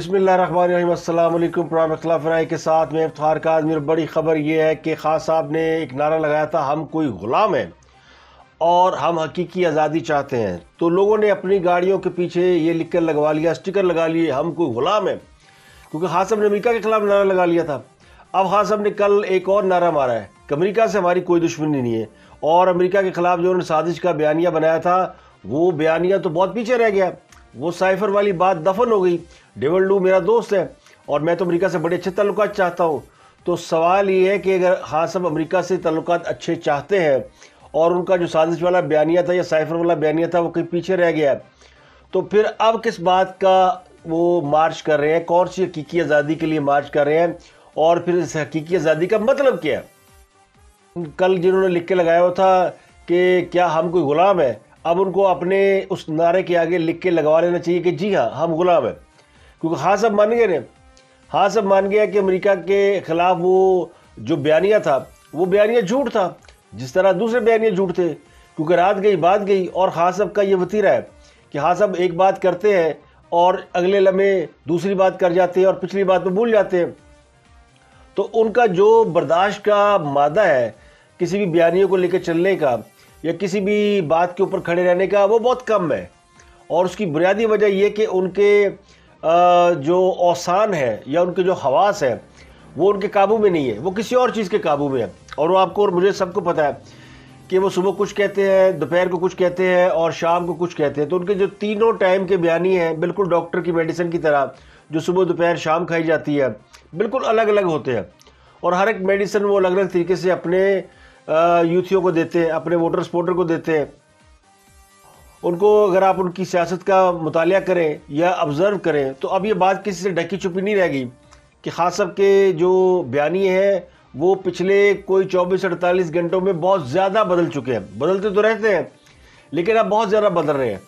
بسم اللہ الرحمن الرحیم۔ السلام علیکم۔ پروگرام اختلاف رائے کے ساتھ میں افتخار کاظمی۔ بڑی خبر یہ ہے کہ خان صاحب نے ایک نعرہ لگایا تھا، ہم کوئی غلام ہیں اور ہم حقیقی آزادی چاہتے ہیں۔ تو لوگوں نے اپنی گاڑیوں کے پیچھے یہ لکھ کر لگوا لیا، اسٹیکر لگا لیے، ہم کوئی غلام ہیں، کیونکہ خان صاحب نے امریکہ کے خلاف نعرہ لگا لیا تھا۔ اب خان صاحب نے کل ایک اور نعرہ مارا ہے کہ امریکہ سے ہماری کوئی دشمنی نہیں ہے، اور امریکہ کے خلاف جو انہوں نے سازش کا بیانیہ بنایا تھا وہ بیانیہ تو بہت پیچھے رہ گیا، وہ سائفر والی بات دفن ہو گئی۔ ڈیول ڈو میرا دوست ہے اور میں تو امریکہ سے بڑے اچھے تعلقات چاہتا ہوں۔ تو سوال یہ ہے کہ اگر خان صاحب امریکہ سے تعلقات اچھے چاہتے ہیں اور ان کا جو سازش والا بیانیہ تھا یا سائفر والا بیانیہ تھا وہ کہیں پیچھے رہ گیا ہے، تو پھر اب کس بات کا وہ مارچ کر رہے ہیں؟ کون سی حقیقی آزادی کے لیے مارچ کر رہے ہیں؟ اور پھر اس حقیقی آزادی کا مطلب کیا ہے؟ کل جنہوں نے لکھ کے لگایا ہوا تھا کہ کیا ہم کوئی غلام ہے، اب ان کو اپنے اس نعرے کے آگے لکھ کے لگوا لینا چاہیے کہ جی ہاں ہم غلام ہیں، کیونکہ خان صاحب مان گئے خان صاحب مان گیا کہ امریکہ کے خلاف وہ جو بیانیہ تھا وہ بیانیہ جھوٹ تھا، جس طرح دوسرے بیانیہ جھوٹ تھے، کیونکہ رات گئی بات گئی۔ اور خان صاحب کا یہ وتیرہ ہے کہ خان صاحب ایک بات کرتے ہیں اور اگلے لمحے دوسری بات کر جاتے ہیں اور پچھلی بات پہ بھول جاتے ہیں۔ تو ان کا جو برداشت کا مادہ ہے کسی بھی بیانیے کو لے کے چلنے کا یا کسی بھی بات کے اوپر کھڑے رہنے کا وہ بہت کم ہے، اور اس کی بنیادی وجہ یہ کہ ان کے جو اوسان ہے یا ان کے جو حواس ہے وہ ان کے قابو میں نہیں ہے، وہ کسی اور چیز کے قابو میں ہے۔ اور وہ آپ کو اور مجھے سب کو پتہ ہے کہ وہ صبح کچھ کہتے ہیں، دوپہر کو کچھ کہتے ہیں اور شام کو کچھ کہتے ہیں۔ تو ان کے جو تینوں ٹائم کے بیانی ہیں بالکل ڈاکٹر کی میڈیسن کی طرح، جو صبح دوپہر شام کھائی جاتی ہے، بالکل الگ الگ ہوتے ہیں، اور ہر ایک میڈیسن وہ الگ الگ طریقے سے اپنے یوتھیوں کو دیتے ہیں، اپنے ووٹر سپورٹر کو دیتے ہیں۔ ان کو اگر آپ ان کی سیاست کا مطالعہ کریں یا آبزرو کریں تو اب یہ بات کسی سے ڈھکی چھپی نہیں رہ گئی کہ خان صاحب کے جو بیانیے ہیں وہ پچھلے کوئی 24-48 گھنٹوں میں بہت زیادہ بدل چکے ہیں۔ بدلتے تو رہتے ہیں لیکن اب بہت زیادہ بدل رہے ہیں۔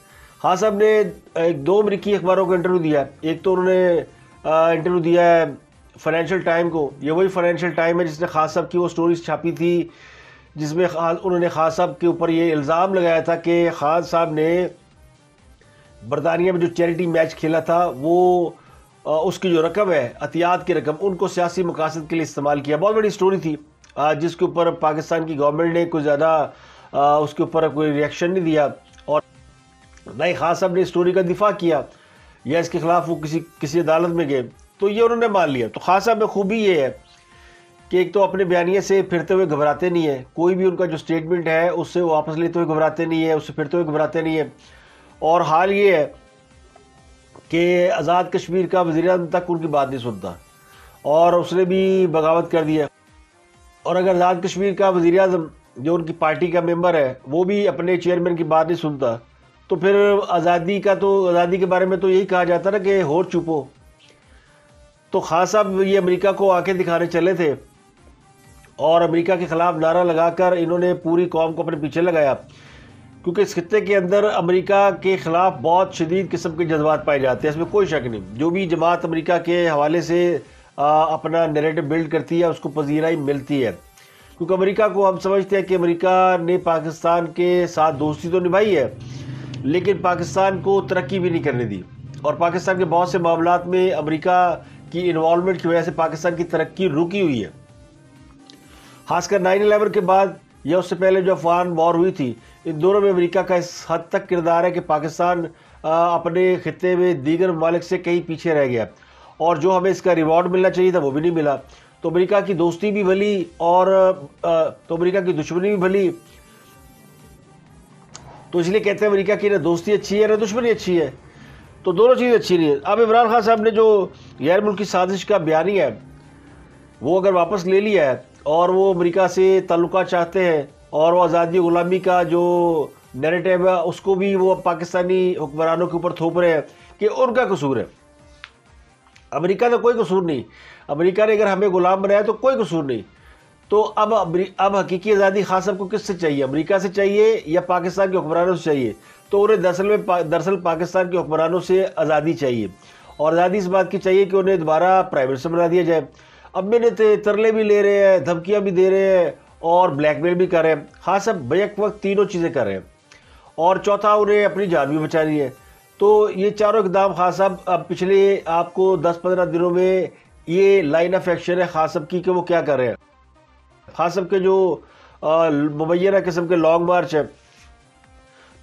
خان صاحب نے دو امریکی اخباروں کو انٹرویو دیا ہے۔ ایک تو انہوں نے انٹرویو دیا ہے فائنینشیل ٹائم کو، یہ وہی فائنینشیل ٹائم ہے جس نے خان صاحب کی وہ سٹوریز چھاپی تھی جس میں انہوں نے خان صاحب کے اوپر یہ الزام لگایا تھا کہ خان صاحب نے برطانیہ میں جو چیریٹی میچ کھیلا تھا وہ اس کی جو رقم ہے، عطیات کی رقم، ان کو سیاسی مقاصد کے لیے استعمال کیا۔ بہت بڑی سٹوری تھی جس کے اوپر پاکستان کی گورنمنٹ نے کوئی زیادہ اس کے اوپر کوئی ریئیکشن نہیں دیا، اور نہ ہی خان صاحب نے سٹوری کا دفاع کیا یا اس کے خلاف وہ کسی عدالت میں گئے، تو یہ انہوں نے مان لیا۔ تو خان صاحب میں خوبی یہ ہے کہ ایک تو اپنے بیانیے سے پھرتے ہوئے گھبراتے نہیں ہیں، کوئی بھی ان کا جو سٹیٹمنٹ ہے اس سے وہ واپس لیتے ہوئے گھبراتے نہیں ہیں، اس سے پھرتے ہوئے گھبراتے نہیں ہیں۔ اور حال یہ ہے کہ آزاد کشمیر کا وزیر اعظم تک ان کی بات نہیں سنتا، اور اس نے بھی بغاوت کر دیا۔ اور اگر آزاد کشمیر کا وزیر اعظم جو ان کی پارٹی کا ممبر ہے وہ بھی اپنے چیئرمین کی بات نہیں سنتا، تو پھر آزادی کے بارے میں تو یہی کہا جاتا نا کہ ہور چپو۔ تو خان صاحب یہ امریکہ کو آنکھیں دکھانے چلے تھے اور امریکہ کے خلاف نعرہ لگا کر انہوں نے پوری قوم کو اپنے پیچھے لگایا، کیونکہ اس خطے کے اندر امریکہ کے خلاف بہت شدید قسم کے جذبات پائے جاتے ہیں، اس میں کوئی شک نہیں۔ جو بھی جماعت امریکہ کے حوالے سے اپنا نیریٹو بلڈ کرتی ہے اس کو پذیرائی ملتی ہے، کیونکہ امریکہ کو ہم سمجھتے ہیں کہ امریکہ نے پاکستان کے ساتھ دوستی تو نبھائی ہے لیکن پاکستان کو ترقی بھی نہیں کرنے دی، اور پاکستان کے بہت سے معاملات میں امریکہ کی انوالومنٹ کی وجہ سے پاکستان کی ترقی رکی ہوئی ہے۔ خاص کر 9/11 کے بعد یا اس سے پہلے جو افغان وار ہوئی تھی، ان دونوں میں امریکہ کا اس حد تک کردار ہے کہ پاکستان اپنے خطے میں دیگر ممالک سے کہیں پیچھے رہ گیا، اور جو ہمیں اس کا ریوارڈ ملنا چاہیے تھا وہ بھی نہیں ملا۔ تو امریکہ کی دوستی بھی بھلی اور تو امریکہ کی دشمنی بھی بھلی۔ تو اس لیے کہتے ہیں امریکہ کی نہ دوستی اچھی ہے نہ دشمنی اچھی ہے، تو دونوں چیزیں اچھی نہیں ہیں۔ اب عمران خان صاحب نے جو غیر ملکی سازش کا بیانیہ ہے وہ اگر واپس لے لیا ہے اور وہ امریکہ سے تعلقات چاہتے ہیں اور وہ آزادی غلامی کا جو نیریٹو ہے اس کو بھی وہ پاکستانی حکمرانوں کے اوپر تھوپ رہے ہیں کہ ان کا قصور ہے، امریکہ کا کوئی قصور نہیں، امریکہ نے اگر ہمیں غلام بنایا تو کوئی قصور نہیں۔ تو اب حقیقی آزادی خان صاحب کو کس سے چاہیے؟ امریکہ سے چاہیے یا پاکستان کے حکمرانوں سے چاہیے؟ تو انہیں دراصل پاکستان کے حکمرانوں سے آزادی چاہیے، اور آزادی اس بات کی چاہیے کہ انہیں دوبارہ پرائم منسٹر بنا دیا جائے۔ اب میں نے ترلے بھی لے رہے ہیں، دھمکیاں بھی دے رہے ہیں اور بلیک میل بھی کر رہے ہیں۔ خان صاحب بیک وقت تینوں چیزیں کر رہے ہیں، اور چوتھا انہیں اپنی جان بھی بچانی ہے۔ تو یہ چاروں اقدام خان صاحب اب پچھلے آپ کو 10-15 دنوں میں یہ لائن آف ایکشن ہے خان صاحب کی کہ وہ کیا کر رہے ہیں۔ خان صاحب کے جو مبینہ قسم کے لانگ مارچ ہے،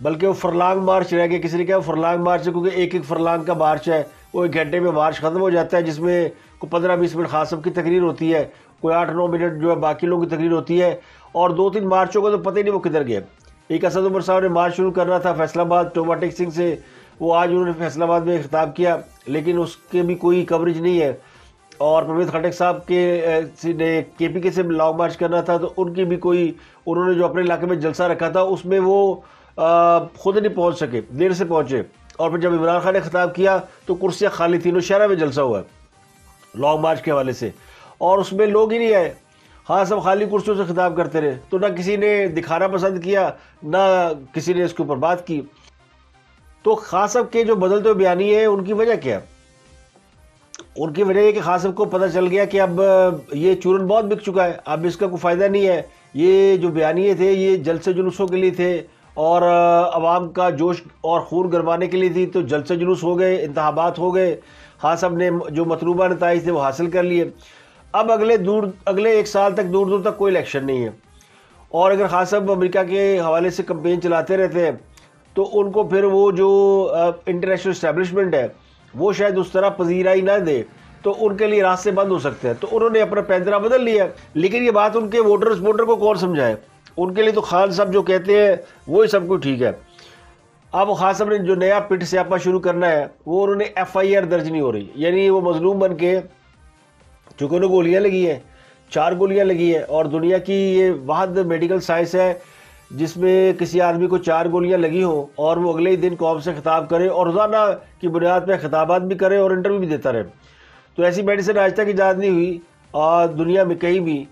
بلکہ وہ فرلانگ مارچ رہ گئے، کسی نے کہا وہ فرلانگ مارچ ہے کیونکہ ایک فرلانگ کا مارچ ہے، وہ 1 گھنٹے میں مارچ ختم ہو جاتا ہے، جس میں کوئی 15-20 منٹ خان صاحب کی تقریر ہوتی ہے، کوئی 8-9 منٹ جو ہے باقی لوگوں کی تقریر ہوتی ہے، اور 2-3 مارچوں کو تو پتہ ہی نہیں وہ کدھر گئے۔ ایک اسد عمر صاحب نے مارچ شروع کرنا تھا فیصل آباد ٹوماٹک سنگھ سے، وہ آج انہوں نے فیصل آباد میں خطاب کیا، لیکن اس کے بھی کوئی کوریج نہیں ہے۔ اور پرویز خٹک صاحب کے نے کے پی کے سے لانگ مارچ کرنا تھا، تو ان کی بھی کوئی، انہوں نے جو اپنے علاقے میں جلسہ رکھا تھا اس میں وہ خود نہیں پہنچ سکے، دیر سے پہنچے، اور پھر جب عمران خان نے خطاب کیا تو کرسیاں خالی تھیں، نوشہرہ میں جلسہ ہوا لانگ مارچ کے حوالے سے، اور اس میں لوگ ہی نہیں آئے، ہاں سب خالی کرسیوں سے خطاب کرتے رہے، تو نہ کسی نے دکھانا پسند کیا، نہ کسی نے اس کے اوپر بات کی۔ تو خان صاحب کے جو بدلتے ہوئے بیانیے ہیں ان کی وجہ کیا ہے؟ ان کی وجہ یہ کہ خان صاحب کو پتہ چل گیا کہ اب یہ چورن بہت بک چکا ہے، اب اس کا کوئی فائدہ نہیں ہے، یہ جو بیانیے تھے یہ جلسے جلوسوں کے لیے تھے اور عوام کا جوش اور خون گرمانے کے لیے تھی، تو جلسے جلوس ہو گئے، انتخابات ہو گئے، خان صاحب نے جو مطلوبہ نتائج تھے وہ حاصل کر لیے۔ اب اگلے 1 سال تک دور دور تک کوئی الیکشن نہیں ہے، اور اگر خان صاحب امریکہ کے حوالے سے کمپین چلاتے رہتے ہیں تو ان کو پھر وہ جو انٹرنیشنل اسٹیبلشمنٹ ہے وہ شاید اس طرح پذیرائی نہ دے، تو ان کے لیے راستے بند ہو سکتے ہیں، تو انہوں نے اپنا پیندرا بدل لیا۔ لیکن یہ بات ان کے ووٹر کو کون سمجھائے؟ ان کے لیے تو خان صاحب جو کہتے ہیں وہی سب کچھ ٹھیک ہے۔ اب خان صاحب نے جو نیا پٹ سیاپا شروع کرنا ہے وہ انہوں نے FIR درج نہیں ہو رہی، یعنی وہ مظلوم بن کے، چونکہ انہیں گولیاں لگی ہیں، 4 گولیاں لگی ہیں، اور دنیا کی یہ واحد میڈیکل سائنس ہے جس میں کسی آدمی کو 4 گولیاں لگی ہوں اور وہ اگلے ہی دن قوم سے خطاب کرے اور روزانہ کی بنیاد پہ خطابات بھی کرے اور انٹرویو بھی دیتا رہے۔ تو ایسی میڈیسن آج تک ایجاد نہیں ہوئی اور دنیا میں کہیں بھی۔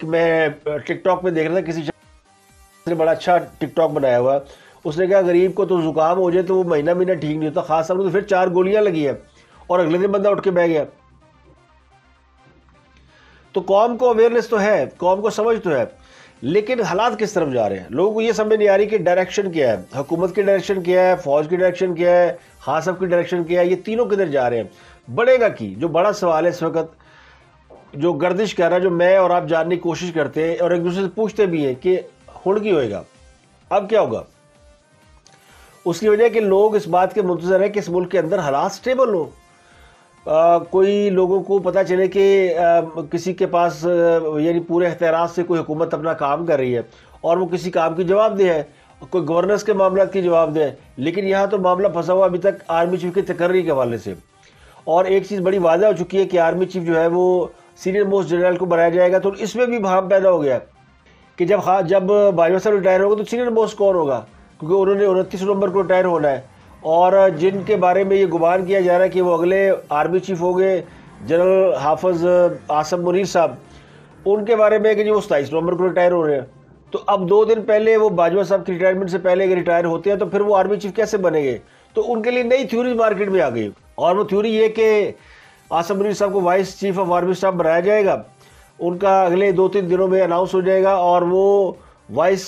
میں ٹک ٹاک پہ دیکھ رہا تھا، کسی شخص نے بڑا اچھا ٹک ٹاک بنایا ہوا، اس نے کہا غریب کو تو زکام ہو جائے تو وہ مہینہ ٹھیک نہیں ہوتا، خاص طور پر تو پھر 4 گولیاں لگی ہیں اور اگلے دن بندہ اٹھ کے بیٹھ گیا۔ تو قوم کو اویئرنیس تو ہے، قوم کو سمجھ تو ہے، لیکن حالات کس طرف جا رہے ہیں لوگوں کو یہ سمجھ نہیں آ رہی کہ ڈائریکشن کیا ہے، حکومت کی ڈائریکشن کیا ہے، فوج کی ڈائریکشن کیا ہے، خان صاحب کی ڈائریکشن کیا ہے، یہ تینوں کدھر جا رہے ہیں؟ بڑھے گا کی جو بڑا سوال ہے اس وقت، جو گردش کر رہا ہے، جو میں اور آپ جاننے کی کوشش کرتے ہیں اور ایک دوسرے سے پوچھتے بھی ہیں کہ ہن کی ہوئے گا، اب کیا ہوگا؟ اس کی وجہ ہے کہ لوگ اس بات کے منتظر ہیں کہ اس ملک کے اندر حالات سٹیبل ہو، کوئی لوگوں کو پتہ چلے کہ کسی کے پاس یعنی پورے اختیارات سے کوئی حکومت اپنا کام کر رہی ہے اور وہ کسی کام کی جواب دہ ہے، کوئی گورننس کے معاملات کی جواب دہ ہے۔ لیکن یہاں تو معاملہ پھنسا ہوا ابھی تک آرمی چیف کی تقرری کے حوالے سے، اور ایک چیز بڑی واضح ہو چکی ہے کہ آرمی چیف جو ہے وہ سینئر موسٹ جنرل کو بنایا جائے گا، تو اس میں بھی بھام پیدا ہو گیا کہ جب باجوہ صاحب ریٹائر ہوگا تو سینئر موسٹ کون ہوگا، کیونکہ انہوں نے 29 نومبر کو ریٹائر ہونا ہے، اور جن کے بارے میں یہ گمان کیا جا رہا ہے کہ وہ اگلے آرمی چیف ہو گئے جنرل حافظ عاصم منیر صاحب، ان کے بارے میں کہ جو وہ 27 نومبر کو ریٹائر ہو رہے ہیں، تو اب 2 دن پہلے وہ باجوہ صاحب کی ریٹائرمنٹ سے پہلے اگر ریٹائر ہوتے ہیں تو پھر وہ آرمی چیف کیسے بنے گے؟ تو ان کے لیے نئی تھیوری مارکیٹ میں آ گئی، اور وہ تھیوری یہ کہ عاصم منیر صاحب کو voice chief of army staff بنایا جائے گا، ان کا اگلے 2-3 دنوں میں اناؤنس ہو جائے گا اور وہ vice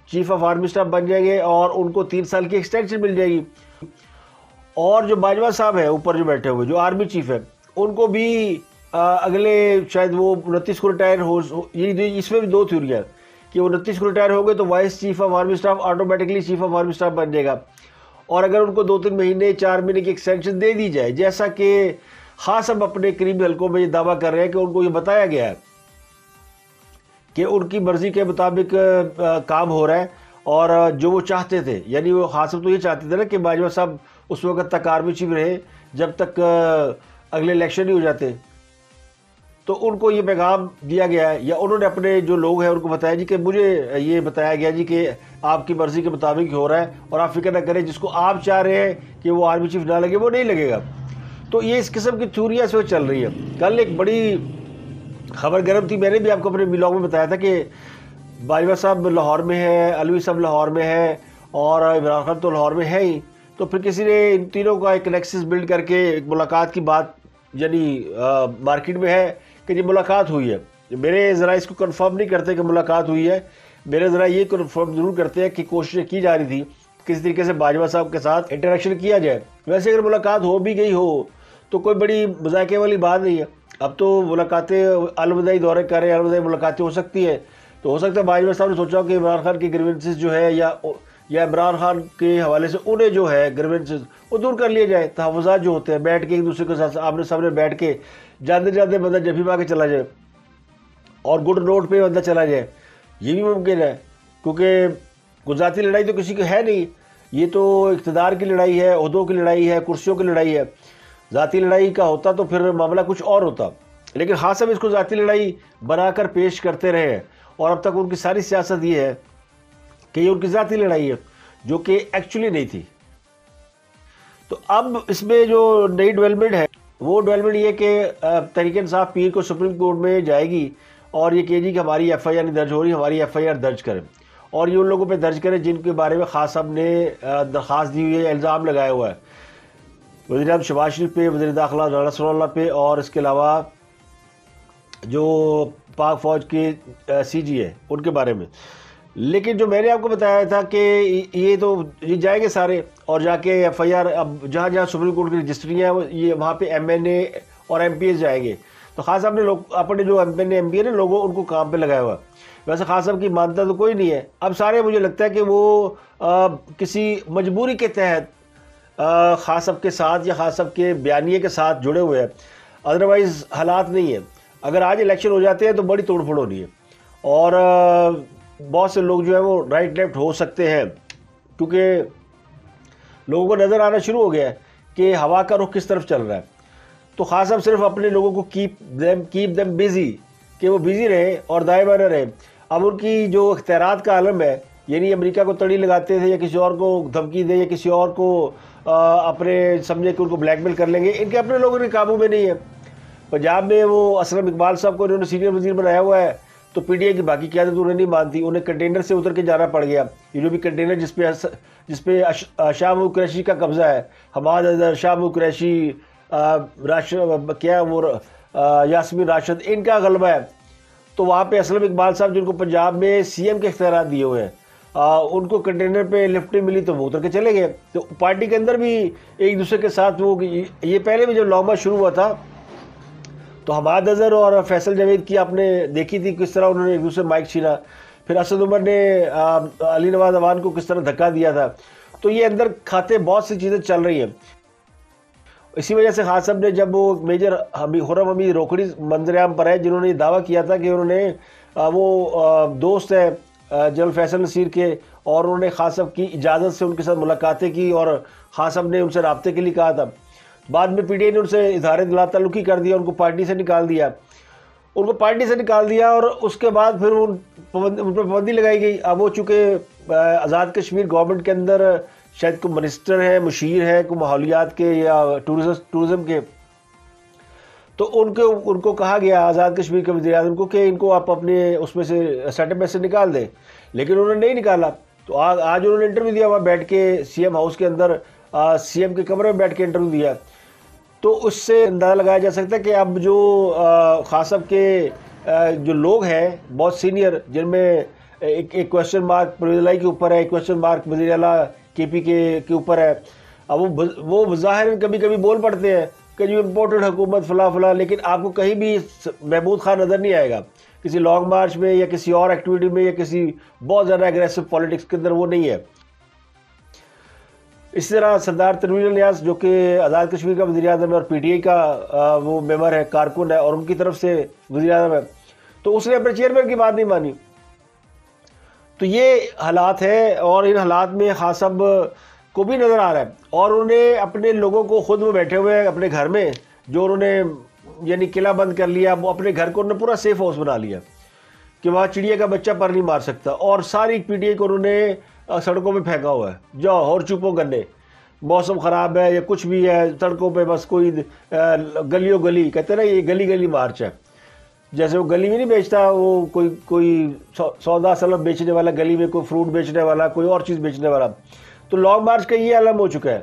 chief of army staff بن جائیں گے اور ان کو 3 سال کی ایکسٹینشن مل جائے گی۔ اور جو باجوہ صاحب ہیں اوپر جو بیٹھے ہوئے جو آرمی چیف ہے، ان کو بھی اگلے شاید وہ 29 کو ریٹائر ہو، یہ اس میں بھی 2 تھیوریاں کہ وہ 29 کو ریٹائر ہو گئے تو vice chief of army staff automatically chief of army staff بن جائے گا، اور اگر ان کو 2-3 مہینے 4 مہینے کی ایکسٹینشن دے دی جائے، جیسا کہ خاص اب اپنے قریبی حلقوں میں یہ دعویٰ کر رہے ہیں کہ ان کو یہ بتایا گیا ہے کہ ان کی مرضی کے مطابق کام ہو رہا ہے، اور جو وہ چاہتے تھے، یعنی وہ خاص تو یہ چاہتے تھے نا کہ باجوہ صاحب اس وقت تک آرمی چیف رہے جب تک اگلے الیکشن نہیں ہو جاتے، تو ان کو یہ پیغام دیا گیا ہے، یا انہوں نے اپنے جو لوگ ہیں ان کو بتایا جی کہ مجھے یہ بتایا گیا جی کہ آپ کی مرضی کے مطابق ہو رہا ہے اور آپ فکر نہ کریں، جس کو آپ چاہ رہے ہیں کہ وہ آرمی چیف نہ لگے وہ نہیں لگے گا۔ تو یہ اس قسم کی تھیوریاں اس وقت چل رہی ہیں۔ کل ایک بڑی خبر گرم تھی، میں نے بھی آپ کو اپنے ولاگ میں بتایا تھا کہ باجوہ صاحب لاہور میں ہیں، علوی صاحب لاہور میں ہیں، اور عمران خان تو لاہور میں ہے ہی، تو پھر کسی نے ان تینوں کا ایک نیکسس بلڈ کر کے ایک ملاقات کی بات یعنی مارکیٹ میں ہے کہ یہ ملاقات ہوئی ہے۔ میرے ذرا اس کو کنفرم نہیں کرتے کہ ملاقات ہوئی ہے، میرے ذرا یہ کنفرم ضرور کرتے ہیں کہ کوششیں کی جا رہی تھی کسی طریقے سے باجوہ صاحب کے ساتھ انٹریکشن کیا جائے. ویسے اگر ملاقات ہو بھی گئی ہو تو کوئی بڑی مذائقے والی بات نہیں ہے. اب تو ملاقاتیں الوداعی دورے کر رہے ہیں, الوداعی ملاقاتیں ہو سکتی ہیں. تو ہو سکتا ہے باجوہ صاحب نے سوچا کہ عمران خان کی گریونسز جو ہے یا عمران خان کے حوالے سے انہیں جو ہے گریونسز وہ دور کر لیے جائے. تحفظات جو ہوتے ہیں بیٹھ کے ایک دوسرے کے ساتھ آمنے سامنے بیٹھ کے جاتے جاتے بندہ جفی پا کے چلا جائے اور گڈ نوٹ پہ بندہ چلا جائے, یہ بھی ممکن ہے. کیونکہ ذاتی لڑائی تو کسی کی ہے نہیں, یہ تو اقتدار کی لڑائی ہے, عہدوں کی لڑائی ہے, کرسیوں کی لڑائی ہے. ذاتی لڑائی کا ہوتا تو پھر معاملہ کچھ اور ہوتا, لیکن خاص صاحب اس کو ذاتی لڑائی بنا کر پیش کرتے رہے ہیں اور اب تک ان کی ساری سیاست یہ ہے کہ یہ ان کی ذاتی لڑائی ہے جو کہ ایکچولی نہیں تھی. تو اب اس میں جو نئی ڈیولپمنٹ ہے وہ ڈیولپمنٹ یہ کہ تحریک انصاف پیر کو سپریم کورٹ میں جائے گی اور یہ کہے گی کہ ہماری ایف آئی آر نہیں درج ہو رہی, ہماری ایف آئی آر درج کریں, اور یہ ان لوگوں پہ درج کریں جن کے بارے میں خاص صاحب نے درخواست دی ہوئی ہے, الزام لگایا ہوا ہے. وزیر اعظم شہباز شریف پہ, وزیر داخلہ رانا ثناءاللہ پہ, اور اس کے علاوہ جو پاک فوج کے سی جی ہے ان کے بارے میں. لیکن جو میں نے آپ کو بتایا تھا کہ یہ جائیں گے سارے اور جا کے ایف آئی آر, اب جہاں جہاں سپریم کورٹ کی رجسٹریاں ہیں یہ وہاں پہ ایم این اے اور ایم پی ایس جائیں گے. تو خاص صاحب نے اپنے جو M N A M P A نے لوگوں ان کو کام پہ لگایا ہوا. ویسے خاص صاحب کی مانتا تو کوئی نہیں ہے. اب سارے مجھے لگتا ہے کہ وہ کسی مجبوری کے تحت خاص صاحب کے ساتھ یا خاص صاحب کے بیانیے کے ساتھ جڑے ہوئے ہیں, ادروائز حالات نہیں ہیں. اگر آج الیکشن ہو جاتے ہیں تو بڑی توڑ پھوڑ ہونی ہے اور بہت سے لوگ جو ہے وہ رائٹ لیفٹ ہو سکتے ہیں, کیونکہ لوگوں کو نظر آنا شروع ہو گیا ہے کہ ہوا کا رخ کس طرف چل رہا ہے. تو خاص صاحب صرف اپنے لوگوں کو کیپ دیم بیزی, کہ وہ بیزی رہیں اور دائیں بائیں رہیں. اب ان کی جو اختیارات کا عالم ہے, یعنی امریکہ کو تڑی لگاتے تھے یا کسی اور کو دھمکی دیں یا کسی اور کو اپنے سمجھے کہ ان کو بلیک میل کر لیں گے, ان کے اپنے لوگوں کے قابو میں نہیں ہے. پنجاب میں وہ اسلم اقبال صاحب کو انہوں نے سینئر وزیر بنایا ہوا ہے, تو پی ٹی آئی کی باقی قیادت انہیں نہیں مانتی, انہیں کنٹینر سے اتر کے جانا پڑ گیا. یہ جو بھی کنٹینر جس پہ شاہ محمود قریشی کا قبضہ ہے, حماد اظہر, شاہ محمود قریشی, یاسمین راشد, ان کا غلبہ ہے. تو وہاں پہ اسلم اقبال صاحب جن کو پنجاب میں سی ایم کے اختیارات دیے ہوئے ہیں, ان کو کنٹینر پہ لفٹ نہیں ملی تو وہ اتر کے چلے گئے. تو پارٹی کے اندر بھی ایک دوسرے کے ساتھ وہ, یہ پہلے بھی جب لانگ مارچ شروع ہوا تھا تو حماد اظہر اور فیصل جاوید کی آپ نے دیکھی تھی کس طرح انہوں نے ایک دوسرے مائک چھینا, پھر اسد عمر نے علی نواز اوان کو کس طرح دھکا دیا تھا. تو یہ اندر کھاتے بہت سی چیزیں چل رہی ہیں. اسی وجہ سے خان صاحب نے جب وہ میجر خرم حمید روکڑی منظر عام پر ہے جنہوں نے یہ دعویٰ کیا تھا کہ انہوں نے وہ دوست ہے جنرل فیصل نصیر کے, اور انہوں نے خان صاحب کی اجازت سے ان کے ساتھ ملاقاتیں کی اور خان صاحب نے ان سے رابطے کے لیے کہا تھا. بعد میں پی ٹی آئی نے ان سے اظہار لا تعلقی کر دیا, ان کو پارٹی سے نکال دیا اور اس کے بعد پھر ان پہ پابندی لگائی گئی. اب وہ چونکہ آزاد کشمیر گورنمنٹ کے اندر شاید کوئی منسٹر ہے, مشیر ہے, کوئی ماحولیات کے یا ٹورزم کے, تو ان کو کہا گیا آزاد کشمیر کے وزیر اعظم کو کہ ان کو آپ اپنے اس میں سے سیٹ اپ میں سے نکال دیں, لیکن انہوں نے نہیں نکالا. تو آج انہوں نے انٹرویو دیا ہوا بیٹھ کے سی ایم ہاؤس کے اندر, سی ایم کے کمرے میں بیٹھ کے انٹرویو دیا. تو اس سے اندازہ لگایا جا سکتا ہے کہ اب جو خاص صاحب کے جو لوگ ہیں بہت سینئر, جن میں ایک کوشچن مارک پرویز الہی کے اوپر ہے, ایک کوشچن مارک وزیر اعلیٰ کے پی کے اوپر ہے. اب وہ بظاہر کبھی کبھی بول پڑتے ہیں کہ جو امپورٹڈ حکومت فلاں فلاں, لیکن آپ کو کہیں بھی محمود خان نظر نہیں آئے گا کسی لانگ مارچ میں یا کسی اور ایکٹیویٹی میں یا کسی بہت زیادہ اگریسو پالیٹکس کے اندر وہ نہیں ہے. اسی طرح سردار تنویر الیاس جو کہ آزاد کشمیر کا وزیر اعظم ہے اور پی ٹی آئی کا وہ ممبر ہے, کارکن ہے, اور ان کی طرف سے وزیر اعظم ہے, تو اس نے اپنے چیئرمین کی بات نہیں مانی. تو یہ حالات ہے اور ان حالات میں خاص صاحب کو بھی نظر آ رہا ہے, اور انہوں نے اپنے لوگوں کو خود وہ بیٹھے ہوئے ہیں اپنے گھر میں, جو انہوں نے یعنی قلعہ بند کر لیا, وہ اپنے گھر کو انہوں نے پورا سیف ہاؤس بنا لیا کہ وہاں چڑیا کا بچہ پر نہیں مار سکتا, اور ساری پی ٹی آئی کو انہوں نے سڑکوں پہ پھینکا ہوا ہے. جاؤ اور چپو گنے, موسم خراب ہے یا کچھ بھی ہے, سڑکوں پہ بس کوئی گلیوں گلی کہتے ہیں نا, یہ گلی گلی مارچ ہے. جیسے وہ گلی میں نہیں بیچتا, وہ کوئی سودا سلب بیچنے والا گلی میں, کوئی فروٹ بیچنے والا, کوئی اور چیز بیچنے والا. تو لانگ مارچ کا یہ عالم ہو چکا ہے.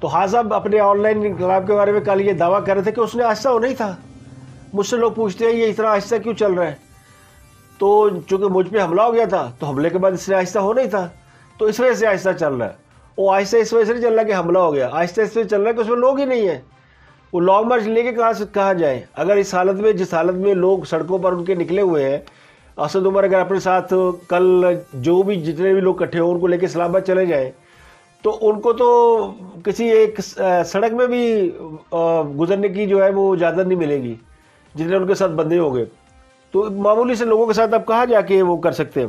تو خان صاحب اپنے آن لائن انقلاب کے بارے میں کل یہ دعویٰ کر رہے تھے کہ اس نے آہستہ ہونا ہی تھا. مجھ سے لوگ پوچھتے ہیں یہ اتنا آہستہ کیوں چل رہا ہے, تو چونکہ مجھ پہ حملہ ہو گیا تھا تو حملے کے بعد اس نے آہستہ ہونا ہی تھا. تو اس وجہ سے آہستہ چل رہا ہے. وہ آہستہ اس وجہ سے نہیں چل رہا کہ حملہ ہو گیا, آہستہ اس وجہ سے چل رہا ہے کہ اس میں لوگ ہی نہیں ہیں. وہ لانگ مارچ لے کے کہاں جائیں اگر اس حالت میں, جس حالت میں لوگ سڑکوں پر ان کے نکلے ہوئے ہیں. اسد عمر اگر اپنے ساتھ کل جو بھی جتنے بھی لوگ اکٹھے ہوں ان کو لے کے اسلام آباد چلے جائیں تو ان کو تو کسی ایک سڑک میں بھی گزرنے کی جو ہے وہ اجازت نہیں ملے گی جتنے ان کے ساتھ بندے ہو گئے. تو معمولی سے لوگوں کے ساتھ اب کہاں جا کے وہ کر سکتے ہیں.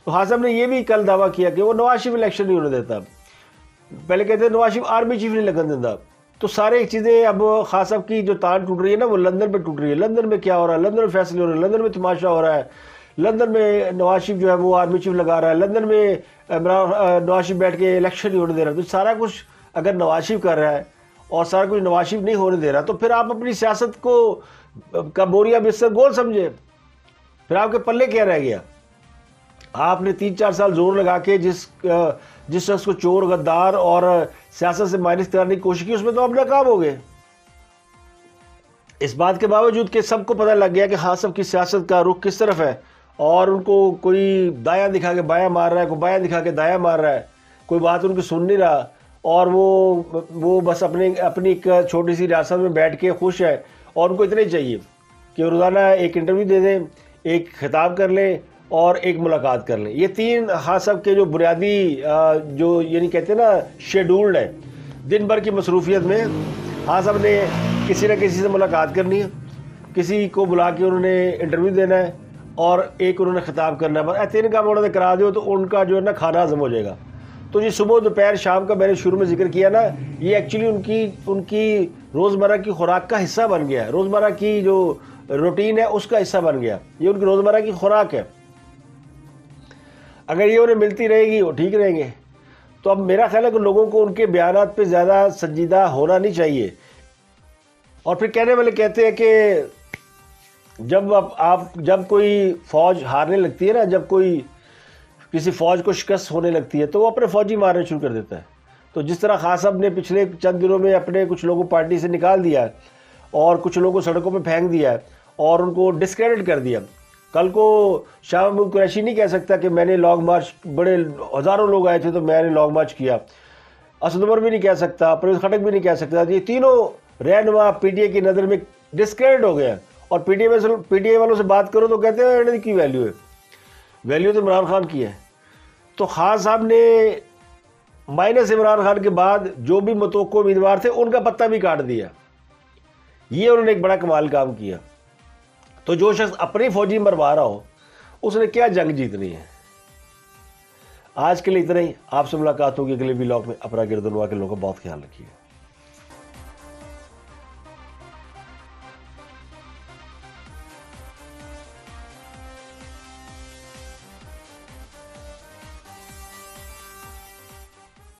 تو خان صاحب نے یہ بھی کل دعویٰ کیا کہ وہ نواز شریف الیکشن نہیں ہونے دیتا. پہلے کہتے ہیں نواز شریف آرمی چیف نہیں لگن دیتا. تو سارے چیزیں اب خان صاحب کی جو تان ٹوٹ رہی ہے نا وہ لندن پہ ٹوٹ رہی ہے. لندن میں کیا ہو رہا ہے, لندن میں فیصلے ہو رہے ہیں, لندن میں تماشا ہو رہا ہے, لندن میں نواز شریف جو ہے وہ آرمی چیف لگا رہا ہے, لندن میں نواز شریف بیٹھ کے الیکشن نہیں ہونے دے رہا. تو سارا کچھ اگر نواز شریف کر رہا ہے اور سارا کچھ نواز شریف نہیں ہونے دے رہا تو پھر آپ اپنی سیاست کو کا بوریا بستر گول سمجھے. پھر آپ کے پلے کیا رہ گیا؟ آپ نے 3-4 سال زور لگا کے جس شخص کو چور, غدار اور سیاست سے مائنس کرنے کی کوشش کی اس میں تو آپ ناکام ہو گئے. اس بات کے باوجود کہ سب کو پتہ لگ گیا کہ خان صاحب کی سیاست کا رخ کس طرف ہے اور ان کو کوئی دایاں دکھا کے بایاں مار رہا ہے, کوئی بایاں دکھا کے دایاں مار رہا ہے, کوئی بات ان کی سن نہیں رہا اور وہ بس اپنی ایک چھوٹی سی ریاست میں بیٹھ کے خوش ہے. اور ان کو اتنا ہی چاہیے کہ روزانہ ایک انٹرویو دے دیں, ایک خطاب کر لیں اور ایک ملاقات کر لیں. یہ 3 خان صاحب کے جو بنیادی جو یعنی کہتے ہیں نا شیڈولڈ ہے. دن بھر کی مصروفیت میں خان صاحب نے کسی نہ کسی سے ملاقات کرنی ہے, کسی کو بلا کے انہوں نے انٹرویو دینا ہے اور ایک انہوں نے خطاب کرنا ہے. بس 3 کام انہوں نے کرا دیو تو ان کا جو ہے نا کھانا ہضم ہو جائے گا. تو یہ صبح دوپہر شام کا میں نے شروع میں ذکر کیا نا, یہ ایکچولی ان کی روزمرہ کی خوراک کا حصہ بن گیا ہے. روزمرہ کی جو روٹین ہے اس کا حصہ بن گیا. یہ ان کی روزمرہ کی خوراک ہے. اگر یہ انہیں ملتی رہے گی وہ ٹھیک رہیں گے. تو اب میرا خیال ہے کہ لوگوں کو ان کے بیانات پہ زیادہ سنجیدہ ہونا نہیں چاہیے. اور پھر کہنے والے کہتے ہیں کہ جب کوئی فوج ہارنے لگتی ہے نا, جب کوئی کسی فوج کو شکست ہونے لگتی ہے تو وہ اپنے فوجی مارنے شروع کر دیتا ہے. تو جس طرح خان صاحب نے پچھلے چند دنوں میں اپنے کچھ لوگوں پارٹی سے نکال دیا ہے اور کچھ لوگوں کو سڑکوں پہ پھینک دیا ہے اور ان کو ڈسکریڈٹ کر دیا. کل کو شاہ محمود قریشی نہیں کہہ سکتا کہ میں نے لانگ مارچ, بڑے ہزاروں لوگ آئے تھے تو میں نے لانگ مارچ کیا. اسد عمر بھی نہیں کہہ سکتا, پرویز خٹک بھی نہیں کہہ سکتا. یہ تینوں رہنما پی ٹی اے کی نظر میں ڈسکریڈٹ ہو گئے ہیں. اور پی ٹی اے والوں سے بات کرو تو کہتے ہیں انہیں کی ویلیو ہے, ویلیو تو عمران خان کی ہے. تو خان صاحب نے مائنس عمران خان کے بعد جو بھی متوقع امیدوار تھے ان کا پتہ بھی کاٹ دیا. یہ انہوں نے ایک بڑا کمال کام کیا. تو جو شخص اپنی فوجی مروا رہا ہو اس نے کیا جنگ جیتنی ہے. آج کے لیے اتنا ہی. آپ سے ملاقات ہوگی اگلے ولاگ میں. اپنا گردنوا کے لوگوں کا بہت خیال رکھیے.